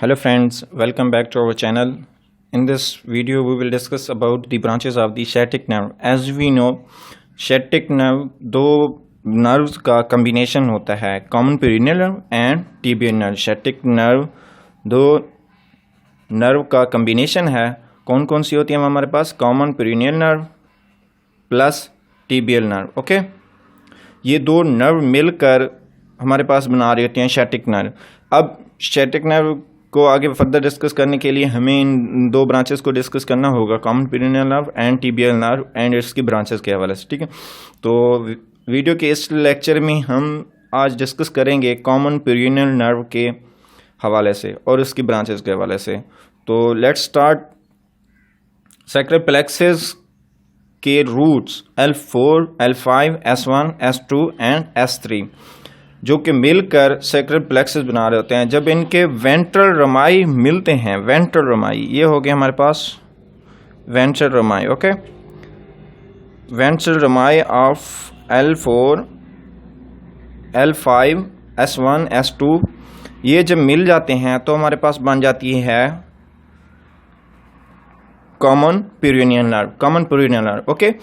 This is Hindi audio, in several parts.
Hello friends, welcome back to our channel. In this video we will discuss about the branches of the sciatic nerve. As we know, sciatic nerve दो नर्व्स का कम्बिनेशन होता है, common peroneal nerve and tibial nerve. sciatic nerve दो नर्व का कम्बिनेशन है. कौन कौन सी होती है हमारे पास? Common peroneal nerve plus tibial nerve. Okay, ये दो नर्व मिलकर हमारे पास बना रही होती हैं sciatic नर्व. अब sciatic नर्व को आगे फर्दर डिस्कस करने के लिए हमें इन दो ब्रांचेस को डिस्कस करना होगा, common peroneal nerve and tibial nerve and इसकी ब्रांचेस के हवाले से. ठीक है, तो वीडियो के इस लेक्चर में हम आज डिस्कस करेंगे कॉमन पेरिनियल नर्व के हवाले से और इसकी ब्रांचेस के हवाले से. तो लेट्स स्टार्ट. सैक्रल प्लेक्सस के roots L4, L5, S1, S2 and S3 जो कि मिलकर सैक्रल प्लेक्सस बना रहे होते हैं. जब इनके वेंट्रल रमाई मिलते हैं, वेंट्रल रमाई ये हो गया हमारे पास ventral rami. Okay, ventral rami of L4, L5, S1, S2 ये जब मिल जाते हैं तो हमारे पास बन जाती है common peroneal nerve. Common peroneal nerve. Okay,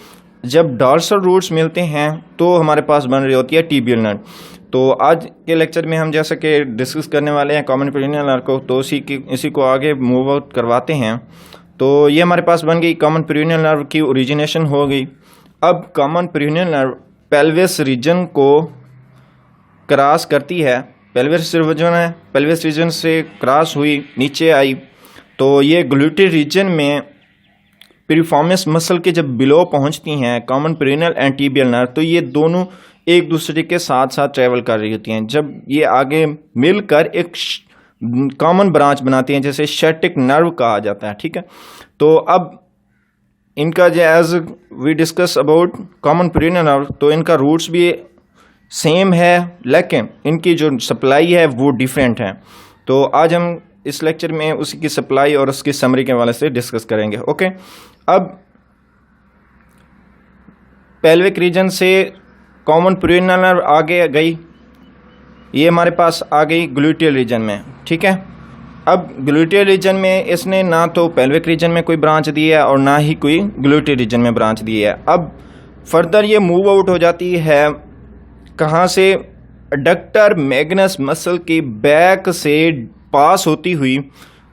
जब डॉर्सल रूट्स मिलते हैं तो हमारे पास बन रही होती है टिबियल नर्व. तो आज के लेक्चर में हम जैसा कि डिस्कस करने वाले हैं कॉमन पेरिनियल नर्व को, तो इसी को आगे मूव आउट करवाते हैं. तो ये हमारे पास बन गई कॉमन पेरिनियल नर्व की ओरिजिनेशन हो गई. अब common peroneal nerve pelvis region को क्रॉस करती है. पेल्विस रीजन है, पेल्विस रीजन से क्रॉस हुई नीचे आई तो ये ग्लूटेड रीजन में पिरिफॉर्मिस मसल के जब बिलो पहुंचती हैं common peroneal and tibial nerve, तो ये दोनों एक दूसरे के साथ साथ ट्रेवल कर रही होती हैं. जब ये आगे मिलकर एक कॉमन ब्रांच बनाती हैं जैसे sciatic नर्व कहा जाता है. ठीक है, तो अब इनका जो as we discuss about common peroneal nerve, तो इनका रूट्स भी सेम है लेकिन इनकी जो सप्लाई है वो डिफरेंट है. तो आज हम इस लेक्चर में उसी की सप्लाई और उसकी समरी के हवाले से डिस्कस करेंगे. ओके, अब पेल्विक रीजन से कॉमन पेरिनियल नर्व आगे गई, ये हमारे पास आ गई ग्लूटियल रीजन में. ठीक है, अब ग्लूटियल रीजन में इसने ना तो पेल्विक रीजन में कोई ब्रांच दी है और ना ही कोई ग्लूटियल रीजन में ब्रांच दी है. अब फर्दर ये मूव आउट हो जाती है कहाँ से? एडक्टर मैग्नस मसल की बैक से पास होती हुई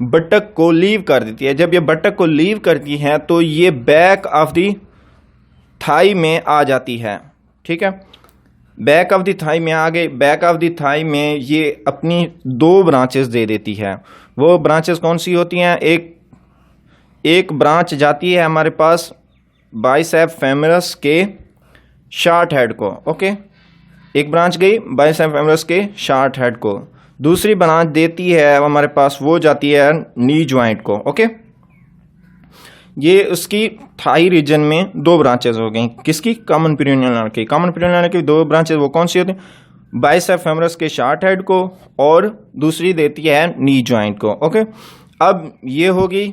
बटक को लीव कर देती है. जब ये बटक को लीव करती है तो ये बैक ऑफ द थाई में आ जाती है. ठीक है, बैक ऑफ द थाई में आ गई. बैक ऑफ द थाई में ये अपनी दो ब्रांचेस दे देती है. वो ब्रांचेस कौन सी होती हैं? एक ब्रांच जाती है हमारे पास बाइसेप फेमरस के शॉर्ट हेड को. ओके, एक ब्रांच गई बाइसेप फेमरस के शॉर्ट हेड को. दूसरी ब्रांच देती है हमारे पास, वो जाती है नी ज्वाइंट को. ओके, ये उसकी थाई रीजन में दो ब्रांचेस हो गई. किसकी? कॉमन पेरिनियल नर्व की. कॉमन पेरिनियल नर्व की दो ब्रांचेस वो कौन सी होती हैं? बाइसेप फेमरस के शॉर्ट हेड को और दूसरी देती है नी ज्वाइंट को. ओके, अब ये होगी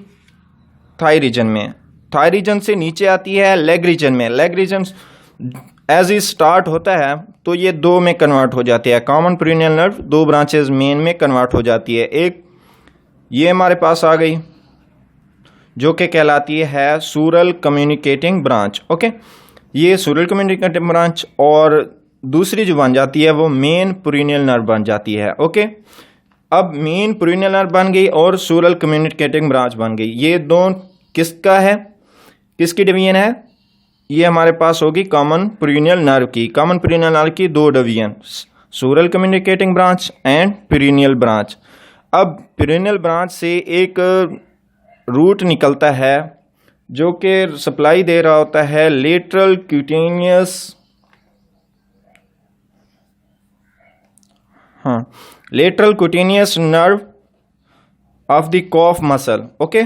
थाई रीजन में. थाई रीजन से नीचे आती है लेग रीजन में. लेग रीजन एज ही स्टार्ट होता है तो ये दो में कन्वर्ट हो जाती है. कॉमन पेरिनियल नर्व दो ब्रांचेस मेन में कन्वर्ट हो जाती है. एक ये हमारे पास आ गई जो कि कहलाती है सूरल कम्युनिकेटिंग ब्रांच. ओके, ये सूरल कम्युनिकेटिंग ब्रांच और दूसरी जो बन जाती है वो मेन पेरिनियल नर्व बन जाती है. ओके, अब मेन पेरिनियल नर्व बन गई और सूरल कम्युनिकेटिंग ब्रांच बन गई. ये दोनों किसका है, किसकी डिवीजन है? ये हमारे पास होगी कॉमन पेरिनियल नर्व की. कॉमन पेरिनियल नर्व की दो division, sural communicating branch and peroneal branch. अब पेरिनियल ब्रांच से एक रूट निकलता है जो कि सप्लाई दे रहा होता है lateral cutaneous, lateral cutaneous nerve of the calf muscle. Okay,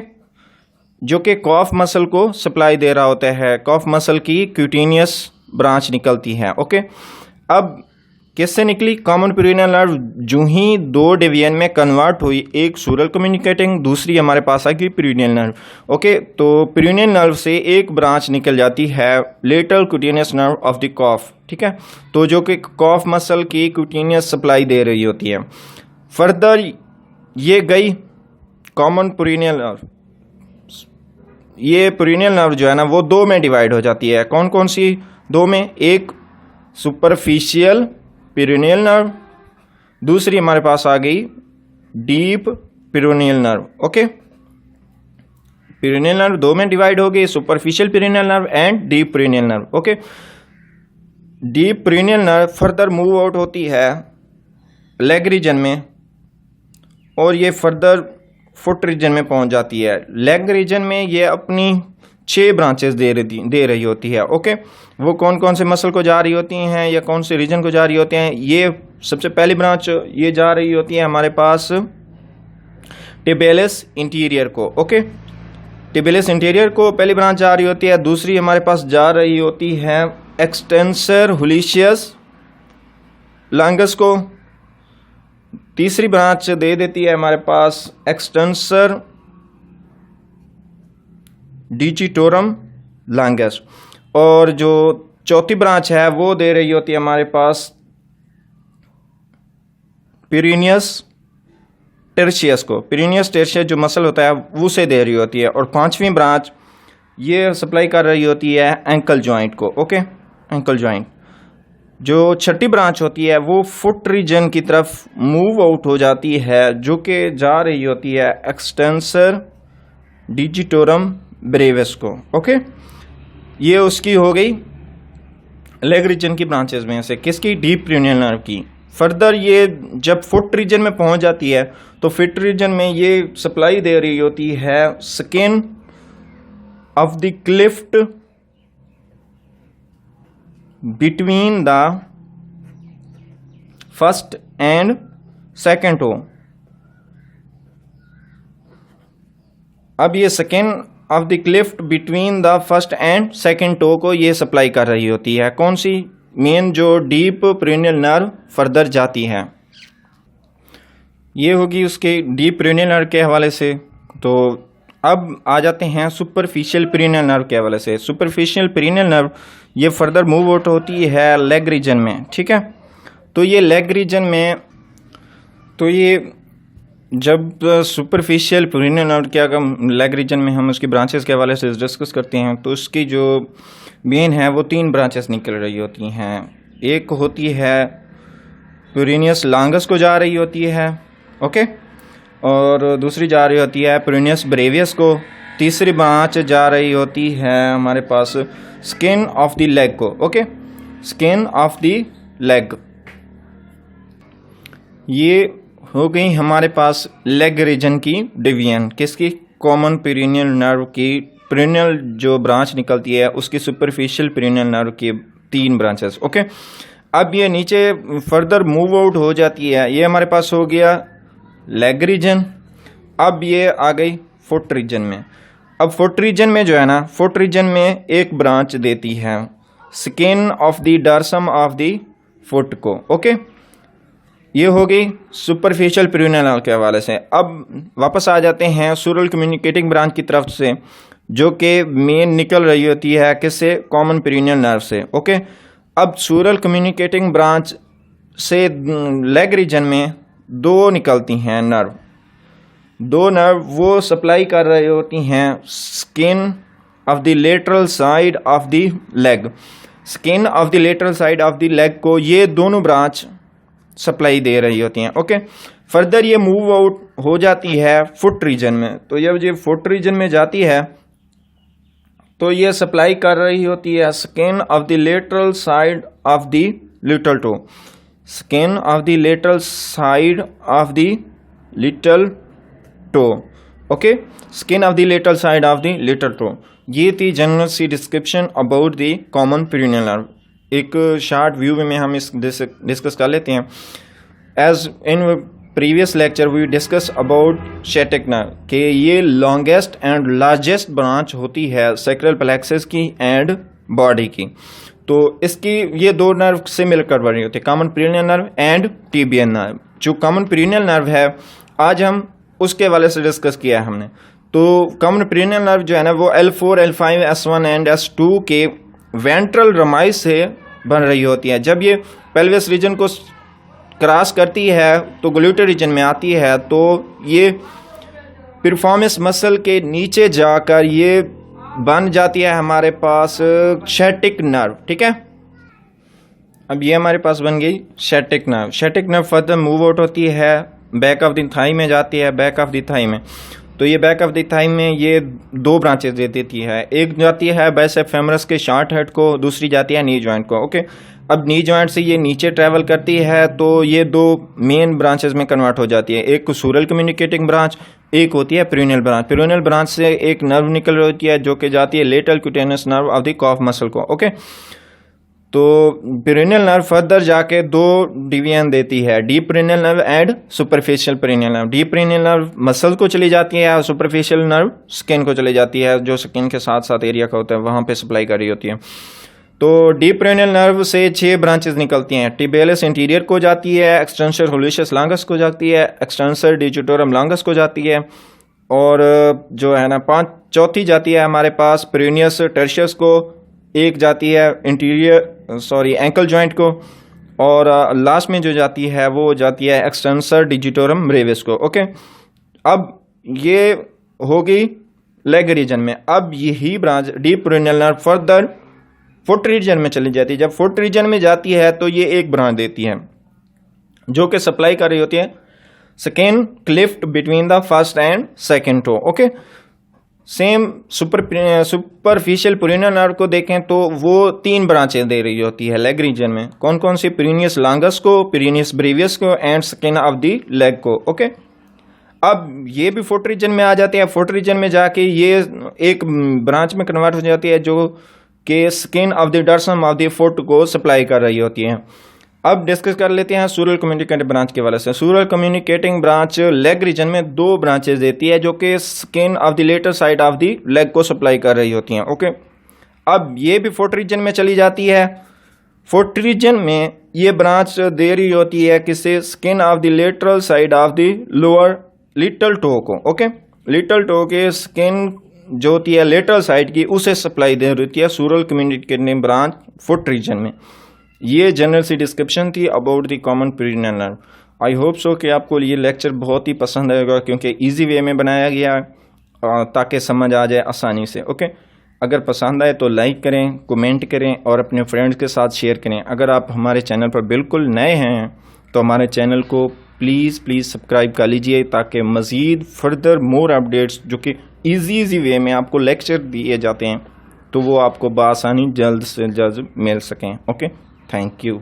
जो कि कॉफ मसल को सप्लाई दे रहा होता है. कॉफ मसल की क्यूटेनियस ब्रांच निकलती है. ओके, अब किससे निकली? कॉमन पेरिनियल नर्व जो ही दो डिवीजन में कन्वर्ट हुई, एक सूरल कम्युनिकेटिंग, दूसरी हमारे पास आ गई पेरिनियल नर्व. ओके, तो पेरिनियल नर्व से एक ब्रांच निकल जाती है lateral cutaneous nerve of the calf. ठीक है, तो जो कि कॉफ मसल की क्यूटेनियस सप्लाई दे रही होती है. फर्दर ये गई कॉमन पेरिनियल नर्व, ये पेरिनियल नर्व जो है ना वो दो में डिवाइड हो जाती है। कौन कौन सी दो में? एक सुपरफिशियल पेरिनियल नर्व, दूसरी हमारे पास आ गई deep peroneal nerve. Okay, peroneal nerve दो में डिवाइड हो गई, superficial peroneal nerve and deep peroneal nerve. Okay, deep peroneal nerve further move out होती है लेग रीजन में और ये फर्दर फुट रीजन में पहुंच जाती है। लेग रीजन में ये अपनी 6 ब्रांचेस दे रही होती है। ओके, वो कौन कौन से मसल को जा रही होती हैं या कौन से रीजन को जा रही होती हैं? ये सबसे पहली ब्रांच ये जा रही होती है हमारे पास टिबियलिस इंटीरियर को। ओके, टिबियलिस इंटीरियर को पहली ब्रांच जा रही होती है। दूसरी हमारे पास जा रही होती है एक्सटेंसर हुलिशियस लॉन्गस को। तीसरी ब्रांच दे देती है हमारे पास एक्सटेंसर डिजिटोरम लॉन्गस, और जो चौथी ब्रांच है वो दे रही होती है हमारे पास पेरिनियस टेर्शियस को। पेरिनियस टेर्शियस जो मसल होता है उसे दे रही होती है। और पांचवी ब्रांच ये सप्लाई कर रही होती है एंकल जॉइंट को। Okay, ankle joint. जो छठी ब्रांच होती है वो फुट रीजन की तरफ मूव आउट हो जाती है, जो कि जा रही होती है एक्सटेंसर डिजिटोरम ब्रेविस को। ओके, ये उसकी हो गई लेग रीजन की ब्रांचेस में से किसकी? डीप पेरिनियल नर्व की। फर्दर ये जब फुट रीजन में पहुंच जाती है तो फुट रीजन में ये सप्लाई दे रही होती है skin of the cleft between the first and second toe. अब ये skin of the cleft between the first and second toe को ये सप्लाई कर रही होती है। कौन सी? मेन जो डीप पेरिनियल नर्व फर्दर जाती है, ये होगी उसके डीप पेरिनियल नर्व के हवाले से। तो अब आ जाते हैं सुपरफिशियल पेरिनियल नर्व के हवाले से। सुपरफिशियल पेरिनियल नर्व ये फर्दर मूव आउट होती है लेग रीजन में। ठीक है, तो ये लेग रीजन में, तो ये जब सुपरफिशियल पेरिनियल नर्व के अगर लेग रीजन में हम उसकी ब्रांचेस के हवाले से डिस्कस करते हैं तो उसकी जो मेन है वो 3 ब्रांचेस निकल रही होती हैं। एक होती है पेरिनियस लॉन्गस को जा रही होती है। ओके, और दूसरी जा रही होती है पेरिनियस ब्रेवियस को। तीसरी ब्रांच जा रही होती है हमारे पास स्किन ऑफ द लेग को। Okay, skin of the leg. ये हो गई हमारे पास लेग रीजन की डिवीजन किसकी? कॉमन पेरिनियल नर्व की। पेरिनियल जो ब्रांच निकलती है उसकी सुपरफिशियल पेरिनियल नर्व की 3 ब्रांचेस। ओके, अब ये नीचे फर्दर मूव आउट हो जाती है। ये हमारे पास हो गया लेग रीजन। अब ये आ गई फुट रीजन में। अब फुट रीजन में जो है ना, फुट रीजन में एक ब्रांच देती है skin of the dorsum of the foot को। ओके, ये हो गई सुपरफिशियल पेरिनियल नर्व के हवाले से। अब वापस आ जाते हैं सूरल कम्युनिकेटिंग ब्रांच की तरफ से, जो कि मेन निकल रही होती है किससे? कॉमन पेरिनियल नर्व से। ओके, अब सूरल कम्युनिकेटिंग ब्रांच से लेग रीजन में 2 निकलती हैं नर्व। 2 नर्व वो सप्लाई कर रही होती हैं skin of the lateral side of the leg. Skin of the lateral side of the leg को ये दोनों ब्रांच सप्लाई दे रही होती हैं। ओके, फर्दर ये मूव आउट हो जाती है फुट रीजन में। तो जब ये फुट रीजन में जाती है तो ये सप्लाई कर रही होती है skin of the lateral side of the little toe. Skin of the lateral side of the little toe. Okay, skin of the lateral side of the little toe. ये थी जनरल सी description about the common peroneal nerve. एक शॉर्ट व्यू में हम इस डिस्कस कर लेते हैं। As in previous lecture we discuss about sciatic nerve कि ये लॉन्गेस्ट एंड लार्जेस्ट ब्रांच होती है सैक्रल प्लेक्सस की एंड बॉडी की। तो इसकी ये 2 नर्व से मिलकर बनी होती है, common peroneal nerve and tibial nerve. जो कॉमन पेरिनियल नर्व है आज हम उसके वाले से डिस्कस किया है हमने। तो कॉमन पेरिनियल नर्व जो है ना वो L4, L5, S1 and S2 के वेंट्रल रमाइज से बन रही होती है। जब ये पेल्विस रीजन को क्रॉस करती है तो ग्लूटेड रीजन में आती है, तो ये परफॉर्मेंस मसल के नीचे जाकर ये बन जाती है हमारे पास शैटिक नर्व, ठीक है। अब ये हमारे पास बन गई sciatic nerve. Sciatic nerve further move out होती है, बैक ऑफ द थाई में जाती है, बैक ऑफ द थाई में। तो ये बैक ऑफ द थाई में ये दो ब्रांचेस दे देती है, एक जाती है बाइसेप्स फेमोरस के शॉर्ट हेड को, दूसरी जाती है नी जॉइंट को, ओके। अब नी जॉइंट से ये नीचे ट्रैवल करती है तो ये दो मेन ब्रांचेस में कन्वर्ट हो जाती है, एक सूरल कम्युनिकेटिंग ब्रांच, एक होती है पेरिनियल ब्रांच। पेरिनियल ब्रांच से एक नर्व निकल रही होती है जो कि जाती है lateral cutaneous nerve of the calf muscle को, ओके। तो पेरिनियल नर्व फर्दर जाके दो डिवीजन देती है, deep peroneal nerve and superficial peroneal nerve. Deep peroneal nerve muscle को चली जाती है और सुपरफिशियल नर्व स्किन को चली जाती है, जो स्किन के साथ साथ एरिया का होता है वहां पे सप्लाई कर रही होती है। तो डीप पेरिनियल नर्व से 6 ब्रांचेस निकलती हैं। टिबियलिस इंटीरियर को जाती है, एक्सटेंसर हुलिशियस लॉन्गस को जाती है, एक्सटेंसर डिजिटोरम लॉन्गस को जाती है, और जो है ना चौथी जाती है हमारे पास पेरिनियस टर्शियस को, एक जाती है एंकल जॉइंट को, और लास्ट में जो जाती है वो जाती है एक्सटेंसर डिजिटोरम ब्रेविस को, ओके। अब ये होगी लेग रीजन में। अब यही branch deep peroneal nerve further foot region में चली जाती है। जब फुट रीजन में जाती है तो ये एक ब्रांच देती है जो कि सप्लाई कर रही होती है skin cleft between the first and second toe, okay. Same superficial peroneal nerve को देखें तो वो 3 ब्रांचें दे रही होती है लेग रीजन में। कौन कौन सी? पेरिनियस लॉन्गस को, पेरिनियस ब्रेवियस को and skin of the leg को, ओके। अब ये भी फुट रीजन में आ जाती है। फुट रीजन में जाके ये एक ब्रांच में कन्वर्ट हो जाती है जो कि skin of the dorsum of the foot को सप्लाई कर रही होती है। अब डिस्कस कर लेते हैं सूरल कम्युनिकेटिंग ब्रांच के वाले से। Sural communicating branch leg region में 2 ब्रांचेस देती है जो कि skin of the lateral side of the leg को सप्लाई कर रही होती हैं, ओके। अब ये भी फुट रीजन में चली जाती है। फुट रीजन में ये ब्रांच दे रही होती है किसे? Skin of the lateral side of the lower little toe को, ओके। लिटल टो के स्किन जो होती है लेटरल साइड की उसे सप्लाई दे रही है sural communicating branch foot region में। ये जनरल सी डिस्क्रिप्शन थी about the common peroneal nerve. I hope so कि आपको ये लेक्चर बहुत ही पसंद आएगा क्योंकि इजी वे में बनाया गया है ताकि समझ आ जाए आसानी से, ओके। अगर पसंद आए तो लाइक करें, कमेंट करें और अपने फ्रेंड्स के साथ शेयर करें। अगर आप हमारे चैनल पर बिल्कुल नए हैं तो हमारे चैनल को प्लीज़ सब्सक्राइब कर लीजिए ताकि मज़ीद फर्दर मोर अपडेट्स जो कि इजी वे में आपको लेक्चर दिए जाते हैं तो वो आपको बआसानी जल्द से जल्द मिल सकें, ओके। Thank you.